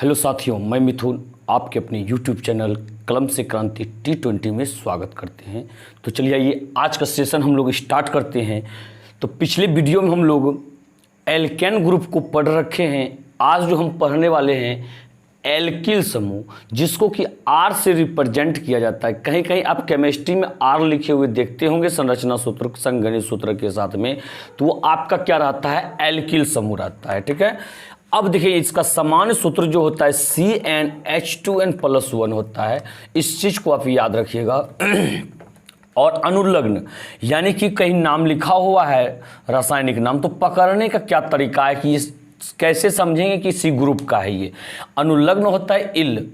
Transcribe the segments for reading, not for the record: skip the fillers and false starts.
Hello साथियों, मैं मिथुन आपके अपने YouTube चैनल कलम से क्रांति T20 में स्वागत करते हैं। तो चलिए आइए आज का सेशन हम लोग स्टार्ट करते हैं। तो पिछले वीडियो में हम लोग एल्केन ग्रुप को पढ़ रखे हैं। आज जो हम पढ़ने वाले हैं एल्किल समूह, जिसको कि R से रिप्रेजेंट किया जाता है। कहीं कहीं आप केमिस्ट्री में R लिखे हुए देखते होंगे संरचना सूत्र, संगणित सूत्र के साथ में, तो वो आपका क्या रहता है, एल्किल समूह रहता है। ठीक है, अब देखिए इसका सामान्य सूत्र जो होता है CnH2n+1 होता है। इस चीज को आप याद रखिएगा। और अनुलग्न यानी कि कहीं नाम लिखा हुआ है रासायनिक नाम, तो पकड़ने का क्या तरीका है कि कैसे समझेंगे कि इसी ग्रुप का है ये। अनुलग्न होता है इल,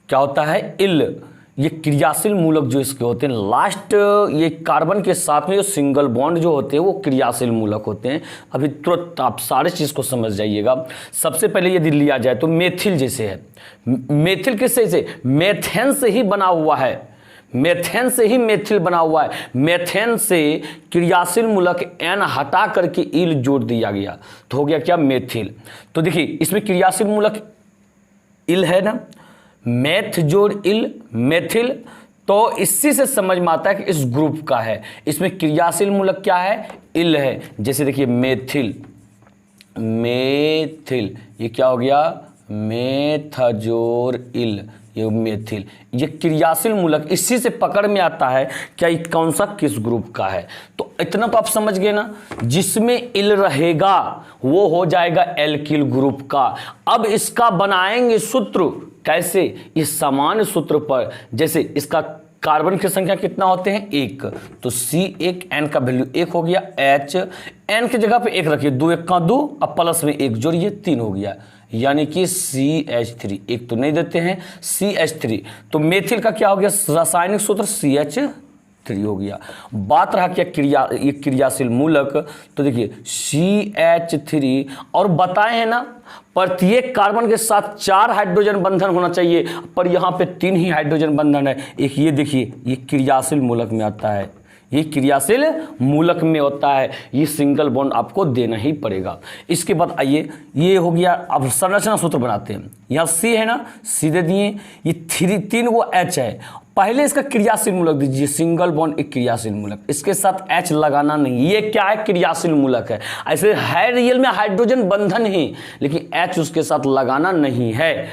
क्या होता है, इल। ये क्रियाशील मूलक जो इसके होते हैं, लास्ट ये कार्बन के साथ में जो सिंगल बॉन्ड जो होते हैं वो क्रियाशील मूलक होते हैं। अभी तुरंत आप सारे चीज़ को समझ जाइएगा। सबसे पहले यदि लिया जाए तो मेथिल जैसे है, मेथिल किससे से, मेथेन से ही बना हुआ है, मेथेन से ही मेथिल बना हुआ है। मेथेन से क्रियाशील मूलक एन हटा करके इल जोड़ दिया गया तो हो गया क्या, मेथिल। तो देखिए इसमें क्रियाशील मूलक इल है ना, मेथ जोड़ इल, मेथिल। तो इसी से समझ में आता है कि इस ग्रुप का है। इसमें क्रियाशील मूलक क्या है, इल है। जैसे देखिए मेथिल, मेथिल ये क्या हो गया, मेथ जोड़ इल, ये मेथिल। ये क्रियाशील मूलक इसी से पकड़ में आता है क्या ये कौन सा किस ग्रुप का है। तो इतना तो आप समझ गए ना, जिसमें इल रहेगा वो हो जाएगा एल्किल ग्रुप का। अब इसका बनाएंगे सूत्र कैसे, इस समान सूत्र पर। जैसे इसका कार्बन की संख्या कितना होते हैं, 1, तो C1 N का वैल्यू 1 हो गया। H N की जगह पे 1 रखिए, 2 1 का 2, अब प्लस में 1 जोड़िए 3 हो गया, यानी कि CH3। 1 तो नहीं देते हैं, CH3। तो मेथिल का क्या हो गया, रासायनिक सूत्र CH3 हो गया। बात रहा क्या ये क्रियाशील मूलक, तो देखिए CH3। और बताए हैं ना प्रत्येक कार्बन के साथ 4 हाइड्रोजन बंधन होना चाहिए, पर यहाँ पे 3 ही हाइड्रोजन बंधन है। एक ये देखिए, ये क्रियाशील मूलक में आता है, ये क्रियाशील मूलक में होता है। ये सिंगल बॉन्ड आपको देना ही पड़ेगा। इसके बाद आइए, ये हो गया। अब संरचना सूत्र बनाते हैं। यहाँ C है ना, C दे दिए। ये 3 वो H है। पहले इसका क्रियाशील मूलक दीजिए, सिंगल बॉन्ड एक क्रियाशील मूलक, इसके साथ H लगाना नहीं। ये क्या है, क्रियाशील मूलक है। ऐसे है रियल में हाइड्रोजन बंधन ही, लेकिन H उसके साथ लगाना नहीं है।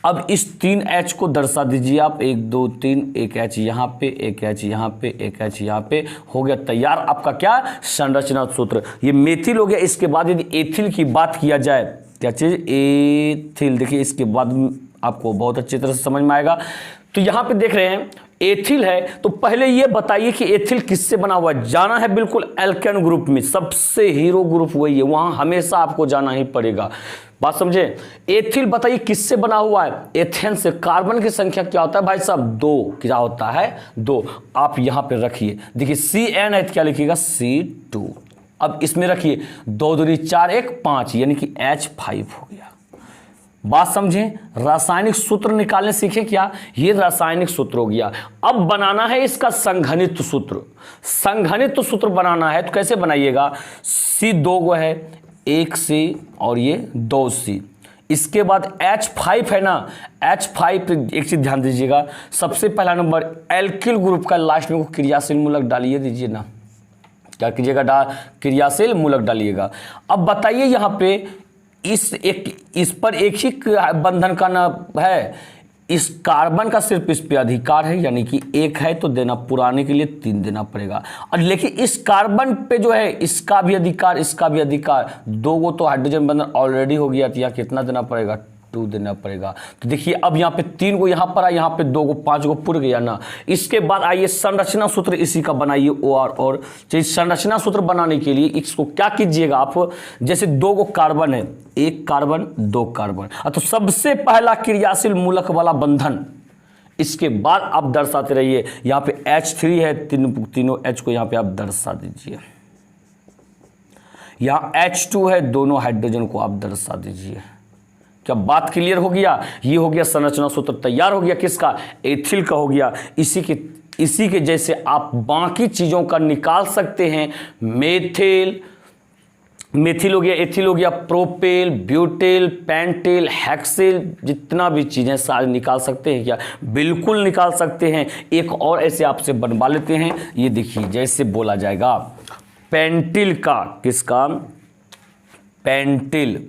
अब इस 3 H को दर्शा दीजिए आप, 1 2 3, 1 H यहाँ पे, 1 H यहाँ पे, 1 H यहाँ पे। हो गया तैयार आपका क्या, संरचना सूत्र। ये मेथिल हो गया। इसके बाद यदि एथिल की बात किया जाए, क्या चीज, एथिल। देखिए इसके बाद आपको बहुत अच्छी तरह से समझ में आएगा। तो यहाँ पे देख रहे हैं एथिल है, तो पहले ये बताइए कि एथिल किससे बना हुआ है। जाना है बिल्कुल एल्केन ग्रुप में, सबसे हीरो ग्रुप वही है, वहां हमेशा आपको जाना ही पड़ेगा। बात समझे। एथिल बताइए किससे बना हुआ है, एथेन से। कार्बन की संख्या क्या होता है भाई साहब, 2। क्या होता है, 2। आप यहां पे रखिए, देखिए CN है तो क्या लिखिएगा, C2। अब इसमें रखिए 2 दूनी 4 1 5, यानी कि H5 हो गया। बात समझे। रासायनिक सूत्र निकालने सीखे क्या, ये रासायनिक सूत्र हो गया। अब बनाना है इसका संघनित सूत्र। संघनित सूत्र बनाना है तो कैसे बनाइएगा, C 2 गो है, 1 C और ये 2 C। इसके बाद H5 है ना, H5 पे एक चीज ध्यान दीजिएगा। सबसे पहला नंबर एल्किल ग्रुप का, लास्ट में को क्रियाशील मूलक डालिए दीजिए ना, क्या कीजिएगा, क्रियाशील मूलक डालिएगा। अब बताइए यहाँ पे इस पर एक ही बंधन का ना है, इस कार्बन का सिर्फ इस पे अधिकार है, यानी कि 1 है तो देना, पुराने के लिए 3 देना पड़ेगा। और लेकिन इस कार्बन पे जो है इसका भी अधिकार, इसका भी अधिकार, 2 गो तो हाइड्रोजन बंधन ऑलरेडी हो गया, तो यहाँ कितना देना पड़ेगा, 2 देना पड़ेगा। तो देखिए अब यहाँ पे 3 गो यहाँ पर, यहाँ पे 2 गो, 5 गो पुर गया ना। इसके बाद आइए संरचना सूत्र इसी का बनाइए, OR। और संरचना सूत्र बनाने के लिए इसको क्या कीजिएगा आप, जैसे 2 गो कार्बन है, 1 कार्बन 2 कार्बन, तो सबसे पहला क्रियाशील मूलक वाला बंधन। इसके बाद आप दर्शाते रहिए, यहाँ पे H3 है, तीनों H को यहाँ पे आप दर्शा दीजिए। यहाँ H2 है, दोनों हाइड्रोजन को आप दर्शा दीजिए। क्या बात क्लियर हो गया। ये हो गया संरचना सूत्र तैयार हो गया, किसका, एथिल का हो गया। इसी के जैसे आप बाकी चीजों का निकाल सकते हैं। मेथिल, मेथिल हो गया, एथिल हो गया, प्रोपेल, ब्यूटेल, पेंटेल, हेक्सेल, जितना भी चीज़ें सारे निकाल सकते हैं क्या? बिल्कुल निकाल सकते हैं। एक और ऐसे आपसे बनवा लेते हैं, ये देखिए जैसे बोला जाएगा पेंटिल का, किसका? पेंटिल।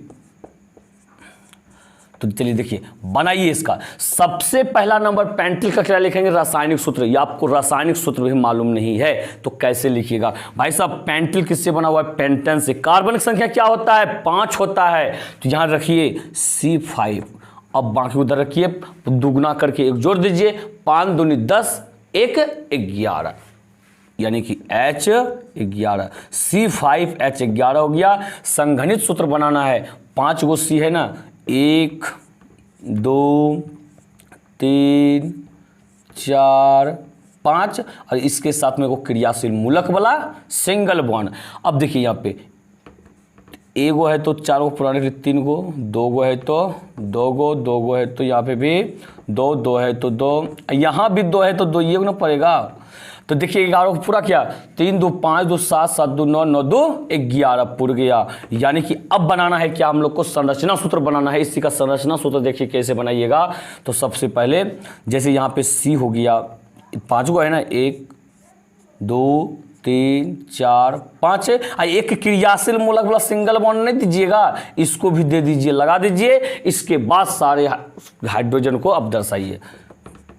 तो चलिए देखिए बनाइए इसका। सबसे पहला नंबर पेंटिल का क्या लिखेंगे? रासायनिक सूत्र। ये आपको रासायनिक सूत्र भी मालूम नहीं है तो कैसे लिखिएगा भाई साहब? पेंटिल किससे बना हुआ है? पेंटेन से। कार्बनिक संख्या क्या होता है? 5 होता है। तो यहां रखिए C5। अब बाकी उधर रखिए, दुगना करके एक जोड़ दीजिए, 5 दूनी 10, 1 11, यानी कि H11, C5H11 हो गया। संघनित सूत्र बनाना है, 5 गो C है ना, 1 2 3 4 5, और इसके साथ में वो क्रियाशील मूलक वाला सिंगल बॉन्ड। अब देखिए यहाँ पे एगो है तो 4 गो पुराने, 3 गो, 2 गो है तो 2 गो, 2 गो है तो यहाँ पे भी 2, 2 है तो 2, यहाँ भी 2 है तो 2, ये ना पड़ेगा। तो देखिए 11 को पूरा किया, 3 2 5 2 7 7 2 9 9 2 11 पुर गया। यानी कि अब बनाना है क्या? हम लोग को संरचना सूत्र बनाना है। इसी का संरचना सूत्र देखिए कैसे बनाइएगा। तो सबसे पहले जैसे यहाँ पे C हो गया, 5 गो है ना, 1 2 3 4 5 है। एक क्रियाशील मूलक वाला सिंगल बॉन्ड नहीं दीजिएगा, इसको भी दे दीजिए, लगा दीजिए। इसके बाद सारे हाइड्रोजन को अब दर्शाइए।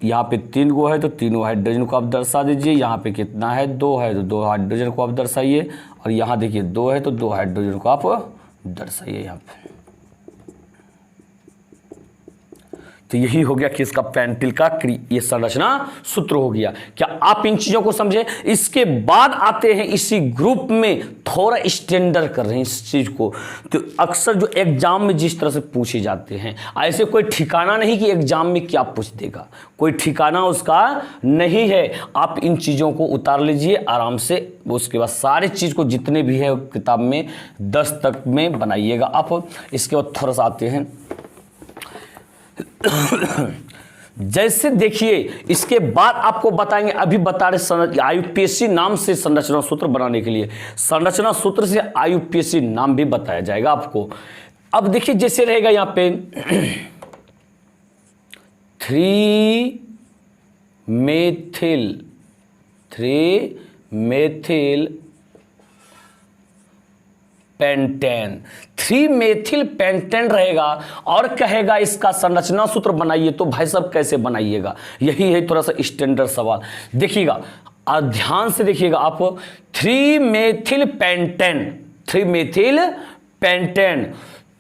यहाँ पे 3 गो है तो तीनों हाइड्रोजन को आप दर्शा दीजिए। यहाँ पे कितना है? 2 है तो 2 हाइड्रोजन को आप दर्शाइए। और यहाँ देखिए 2 है तो 2 हाइड्रोजन को आप दर्शाइए यहाँ पे। तो यही हो गया किसका? पेंटिल का ये संरचना सूत्र हो गया। क्या आप इन चीजों को समझे? इसके बाद आते हैं इसी ग्रुप में थोड़ा स्टैंडर्ड कर रहे हैं इस चीज को। तो अक्सर जो एग्जाम में जिस तरह से पूछे जाते हैं, ऐसे कोई ठिकाना नहीं कि एग्जाम में क्या पूछ देगा, कोई ठिकाना उसका नहीं है। आप इन चीजों को उतार लीजिए आराम से, उसके बाद सारी चीज को जितने भी है किताब में 10 तक में बनाइएगा आप। इसके बाद थोड़ा सा आते हैं जैसे देखिए इसके बाद आपको बताएंगे, अभी बता रहे आयुपीएससी नाम से संरचना सूत्र बनाने के लिए, संरचना सूत्र से आयुपीएससी नाम भी बताया जाएगा आपको। अब देखिए जैसे रहेगा यहाँ पे 3 मेथिल पेंटेन, 3 मेथिल पेंटेन रहेगा और कहेगा इसका संरचना सूत्र बनाइए। तो भाई साहब कैसे बनाइएगा? यही है थोड़ा सा स्टैंडर्ड सवाल। देखिएगा ध्यान से देखिएगा आप, 3 मेथिल पेंटेन।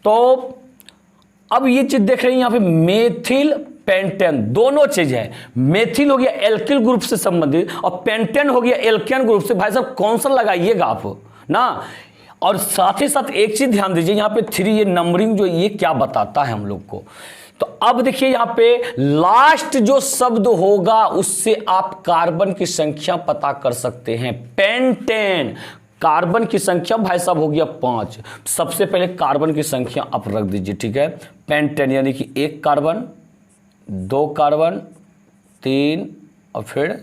तो अब ये चीज देख रहे हैं यहाँ पे मेथिल पेंटेन, दोनों चीज है। मेथिल हो गया एल्किल ग्रुप से संबंधित और पेंटेन हो गया एल्केन ग्रुप से। भाई साहब कौन सा लगाइएगा आप ना। और साथ ही साथ एक चीज ध्यान दीजिए, यहाँ पे 3 ये नंबरिंग जो ये क्या बताता है हम लोग को। तो अब देखिए यहाँ पे लास्ट जो शब्द होगा उससे आप कार्बन की संख्या पता कर सकते हैं। पेंटेन, कार्बन की संख्या भाई साहब हो गया 5। सबसे पहले कार्बन की संख्या आप रख दीजिए, ठीक है। पेंटेन यानी कि 1 कार्बन, 2 कार्बन, 3 और फिर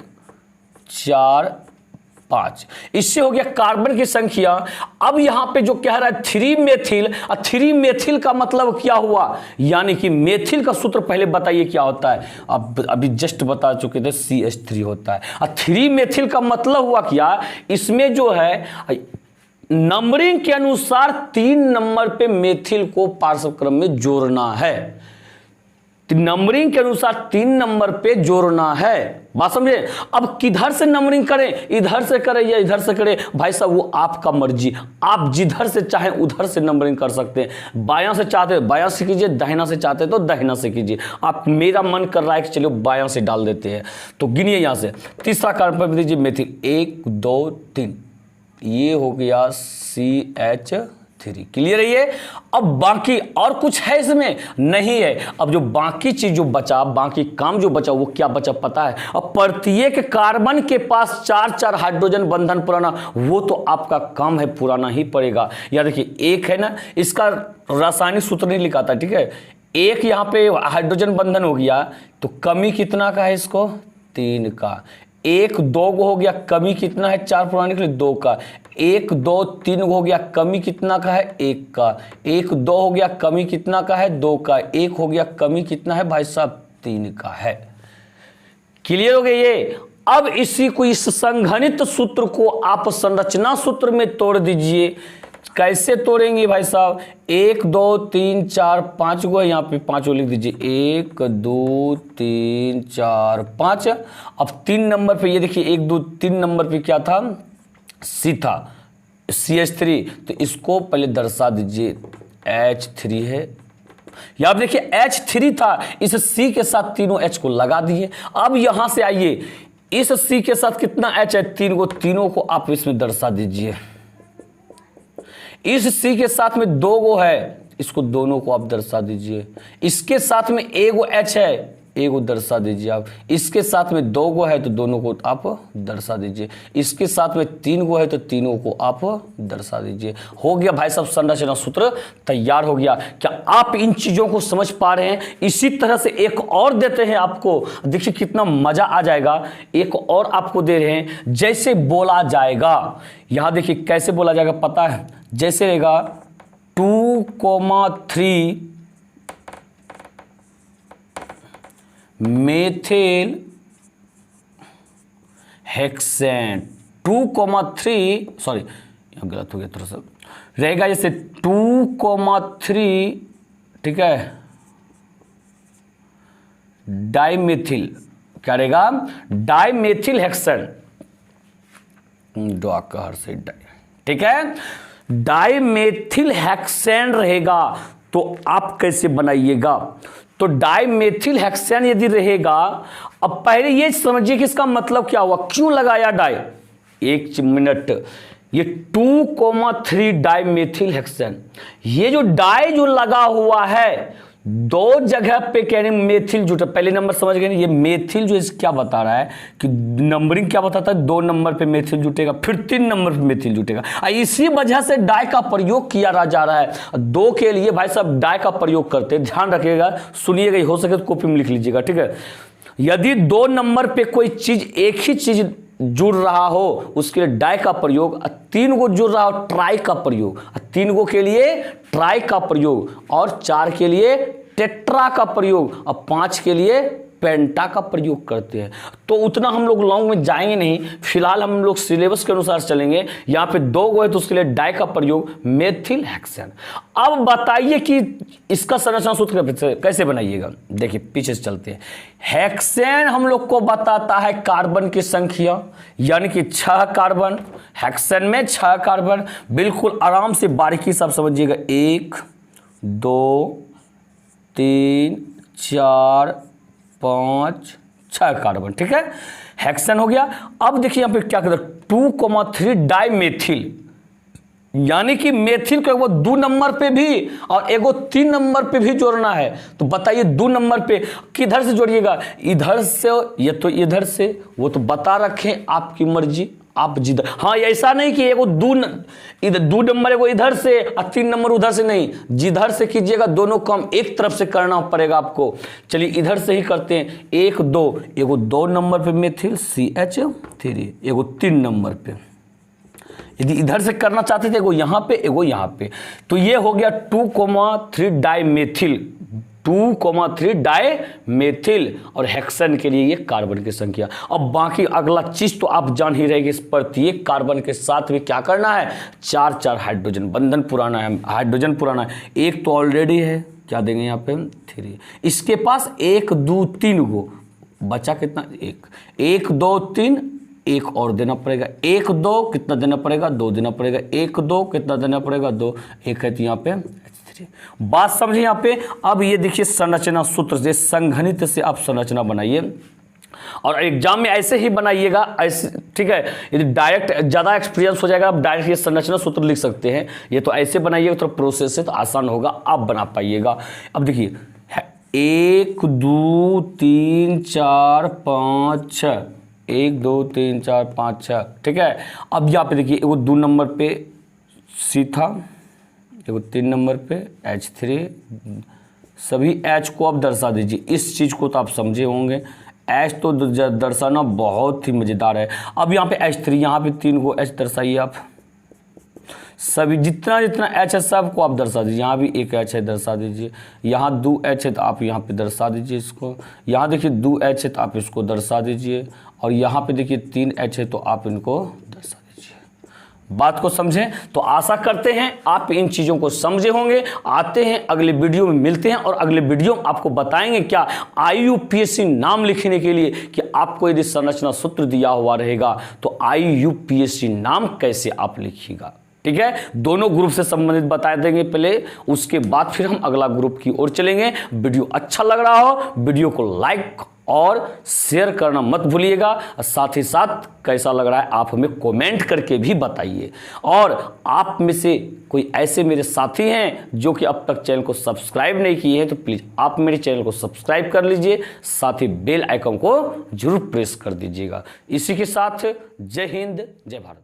4 5, इससे हो गया कार्बन की संख्या। अब यहां पे जो कह रहा है 3 मेथिल, 3 मेथिल का मतलब क्या हुआ? यानी कि मेथिल का सूत्र पहले बताइए क्या होता है। अब अभी जस्ट बता चुके थे CH3 होता है। 3 मेथिल का मतलब हुआ क्या? इसमें जो है नंबरिंग के अनुसार 3 नंबर पे मेथिल को पार्श्व क्रम में जोड़ना है। नंबरिंग के अनुसार 3 नंबर पे जोड़ना है, बात समझे। अब किधर से नंबरिंग करें, इधर से करें या इधर से करें, भाई साहब वो आपका मर्जी। आप जिधर से चाहें उधर से नंबरिंग कर सकते हैं। बायां से चाहते हैं बायां से कीजिए, दाहिना से चाहते हैं तो दाहिना से कीजिए। आप, मेरा मन कर रहा है कि चलो बायां से डाल देते हैं। तो गिनिए यहां से, तीसरा कार्बन पर दीजिए मेथिल, 1 2 3, ये हो गया CH3। क्लियर है ये। अब बाकी और कुछ है इसमें नहीं है। अब जो बाकी चीज जो बचा, बाकी काम जो बचा वो क्या बचा पता है? अब प्रत्येक कार्बन के पास 4 हाइड्रोजन बंधन पुराना, वो तो आपका काम है, पुराना ही पड़ेगा। या देखिए 1 है ना, इसका रासायनिक सूत्र नहीं लिखा था, ठीक है। 1 यहाँ पे हाइड्रोजन बंधन हो गया तो कमी कितना का है इसको? 3 का। 1 2 गो हो गया, कमी कितना है 4 पुराने निकले 2 का। 1 2 3 गो हो गया, कमी कितना का है 1 का। 1 2 हो गया, कमी कितना का है 2 का। 1 हो गया, कमी कितना है भाई साहब 3 का है। क्लियर हो गया ये। अब इसी को, इस संघनित सूत्र को आप संरचना सूत्र में तोड़ दीजिए। कैसे तोड़ेंगे भाई साहब? 1 2 3 4 5 गो है, यहाँ पे 5 लिख दीजिए। 1 2 3 4 5। अब 3 नंबर पे ये देखिए 1 2 3 नंबर पे क्या था? सी था, CH3। तो इसको पहले दर्शा दीजिए, H3 है। या आप देखिए H3 था, इस C के साथ तीनों H को लगा दिए। अब यहां से आइए, इस C के साथ कितना H है 3 गो, तीनों को आप इसमें दर्शा दीजिए। इस C के साथ में 2 गो है, इसको दोनों को आप दर्शा दीजिए। इसके साथ में 1 गो H है, 1 गो दर्शा दीजिए आप। इसके साथ में 2 गो है तो दोनों को आप दर्शा दीजिए। इसके साथ में 3 गो है तो तीनों को आप दर्शा दीजिए। हो गया भाई साहब, संरचना सूत्र तैयार हो गया। क्या आप इन चीजों को समझ पा रहे हैं? इसी तरह से एक और देते हैं आपको, देखिए कितना मजा आ जाएगा। एक और आपको दे रहे हैं, जैसे बोला जाएगा। यहां देखिए कैसे बोला जाएगा पता है? जैसे रहेगा 2,3 मेथिल हेक्सेन। 2,3 सॉरी यहाँ गलत हो गया थोड़ा सा, रहेगा जैसे 2,3 ठीक है डाइमेथिल, क्या रहेगा? Dimethyl hexane. डॉकर से ठीक है, डाइमेथिल हेक्सेन रहेगा। तो आप कैसे बनाइएगा? तो डाइमेथिल हेक्सेन यदि रहेगा, अब पहले ये समझिए कि इसका मतलब क्या हुआ, क्यों लगाया डाई। 1 मिनट, ये 2,3 डाइमेथिल हेक्सेन, ये जो डाई जो लगा हुआ है 2 जगह पे कह रहे मेथिल जुटा। पहले नंबर समझ गए, ये मेथिल जो क्या बता रहा है कि नंबरिंग क्या बताता है, 2 नंबर पे मेथिल जुटेगा, फिर 3 नंबर पे मेथिल जुटेगा। इसी वजह से डाई का प्रयोग किया जा रहा है। 2 के लिए भाई साहब डाई का प्रयोग करते हैं, ध्यान रखिएगा, सुनिएगा, हो सके तो कॉपी में लिख लीजिएगा, ठीक है। यदि 2 नंबर पे कोई चीज, एक ही चीज जुड़ रहा हो, उसके लिए डाई का प्रयोग। 3 गो जुड़ रहा हो, ट्राई का प्रयोग। 3 गो के लिए ट्राई का प्रयोग, और 4 के लिए टेट्रा का प्रयोग, और 5 के लिए पेंटा का प्रयोग करते हैं। तो उतना हम लोग लॉन्ग में जाएंगे नहीं, फिलहाल हम लोग सिलेबस के अनुसार चलेंगे। यहाँ पे 2 गो है तो उसके लिए डाई का प्रयोग मेथिल हेक्सेन। अब बताइए कि इसका संरचना सूत्र कैसे बनाइएगा। देखिए पीछे से चलते हैं। हेक्सेन हम लोग को बताता है कार्बन की संख्या, यानी कि 6 कार्बन। हेक्सेन में 6 कार्बन, बिल्कुल आराम से बारीकी से आप समझिएगा। 1 2 3 4 5 6 कार्बन, ठीक है, हेक्सेन हो गया। अब देखिए यहां पे क्या कहते हैं, 2,3 डाइमेथिल, यानी कि मेथिल को एगो 2 नंबर पे भी और एगो 3 नंबर पे भी जोड़ना है। तो बताइए 2 नंबर पे किधर से जोड़िएगा? इधर से, ये तो इधर से, वो तो बता रखे, आपकी मर्जी, आप जिधर। हाँ, ऐसा नहीं कि एगो 2 नंबर एगो इधर से और 3 नंबर उधर से, नहीं, जिधर से कीजिएगा, दोनों काम एक तरफ से करना पड़ेगा आपको। चलिए इधर से ही करते हैं। 1 2, एगो 2 नंबर पे मेथिल CH3, एगो 3 नंबर पे। यदि इधर से करना चाहते थे, एगो यहाँ पे, एगो यहाँ पे, तो ये हो गया 2,3 डाइमेथिल। 2,3 डाइमेथिल, और हेक्सेन के लिए ये कार्बन की संख्या। अब बाकी अगला चीज तो आप जान ही रहेंगे, इस प्रत्येक कार्बन के साथ में क्या करना है, 4 हाइड्रोजन बंधन पुराना है, हाइड्रोजन पुराना है। 1 तो ऑलरेडी है, क्या देंगे यहाँ पे 3। इसके पास 1 2 3 गो बचा, कितना 1 2 3, 1 और देना पड़ेगा। 1 2 कितना देना पड़ेगा, 2 देना पड़ेगा। 1 2 कितना देना पड़ेगा, 2। 1 है तो यहाँ पे बात समझिए यहाँ पे। अब ये देखिए संरचना सूत्र से, संघनित से आप संरचना बनाइए, और एग्जाम में ऐसे ही बनाइएगा, ऐसे, ठीक है। यदि डायरेक्ट ज़्यादा एक्सपीरियंस हो जाएगा, आप डायरेक्ट ये संरचना सूत्र लिख सकते हैं। ये तो ऐसे बनाइएगा तो प्रोसेस से तो आसान होगा, आप बना पाइएगा। अब देखिए 1 2 3 4 5 6, 1 2 3 4 5 6, ठीक है। अब यहाँ पे देखिए एगो 2 नंबर पे C था, एगो 3 नंबर पे H3, सभी H को आप दर्शा दीजिए। इस चीज़ को तो आप समझे होंगे, एच तो दर्शाना बहुत ही मज़ेदार है। अब यहाँ पे H3, यहाँ पे 3 को H दर्शाइए आप, सभी जितना जितना H है सबको आप दर्शा दीजिए। यहाँ भी एक H है, दर्शा दीजिए। यहाँ 2 H है तो आप यहाँ पे दर्शा दीजिए इसको। यहाँ देखिए 2 H है तो आप इसको दर्शा दीजिए, और यहाँ पे देखिए 3 H है तो आप इनको दर्शा दीजिए। बात को समझें? तो आशा करते हैं आप इन चीज़ों को समझे होंगे। आते हैं अगले वीडियो में मिलते हैं, और अगले वीडियो में आपको बताएंगे क्या IUPAC नाम लिखने के लिए कि आपको यदि संरचना सूत्र दिया हुआ रहेगा तो IUPAC नाम कैसे आप लिखिएगा। ठीक है, दोनों ग्रुप से संबंधित बता देंगे पहले, उसके बाद फिर हम अगला ग्रुप की ओर चलेंगे। वीडियो अच्छा लग रहा हो, वीडियो को लाइक और शेयर करना मत भूलिएगा। साथ ही साथ कैसा लग रहा है आप हमें कमेंट करके भी बताइए। और आप में से कोई ऐसे मेरे साथी हैं जो कि अब तक चैनल को सब्सक्राइब नहीं किए हैं तो प्लीज़ आप मेरे चैनल को सब्सक्राइब कर लीजिए, साथ ही बेल आइकन को जरूर प्रेस कर दीजिएगा। इसी के साथ जय हिंद, जय भारत।